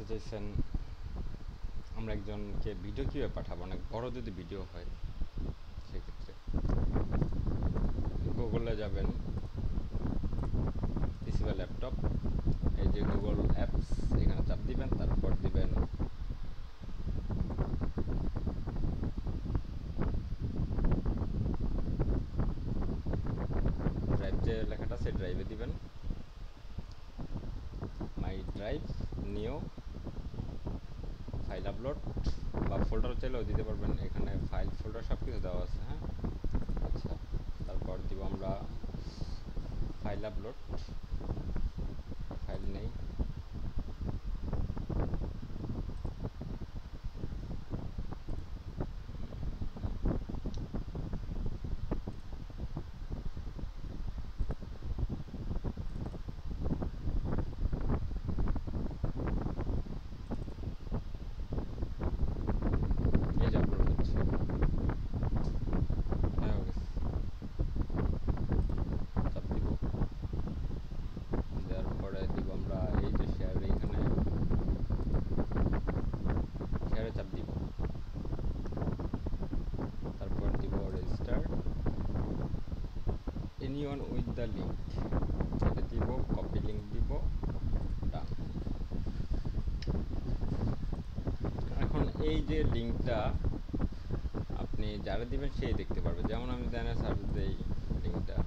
চাইছেন আমরা একজনকে ভিডিও কীভাবে পাঠাবো, অনেক বড় যদি ভিডিও হয় সেক্ষেত্রে গুগলে যাবেন, পিসি বা ল্যাপটপ, এই যে গুগল অ্যাপস, এখানে চাপ দিবেন, তারপর দিবেন ড্রাইভ, যে লেখাটা আছে ড্রাইভে দিবেন, মাই ড্রাইভ, নিউ ফাইল আপলোড, বা ফোল্ডার চাইলেও দিতে পারবেন, এখানে ফাইল ফোল্ডার সব কিছু দেওয়া আছে। হ্যাঁ, আচ্ছা, তারপর দিব আমরা ফাইল আপলোড, ফাইল নেই, এই যে আপলোড হচ্ছে, হ্যাঁ হয়ে গেছে, চাপ দিব, দেওয়ার পরে দিব আমরা এই যে শেয়ার, এইখানে শেয়ারে চাপ দিব, তারপর দিব register anyone with the link, এটা দিব, কপি লিঙ্ক দিব, ডান। এখন এই যে লিঙ্কটা আপনি যারা দিবেন সেই দেখতে পারবে, যেমন আমি দেনে সার্চ দেই লিঙ্কটা,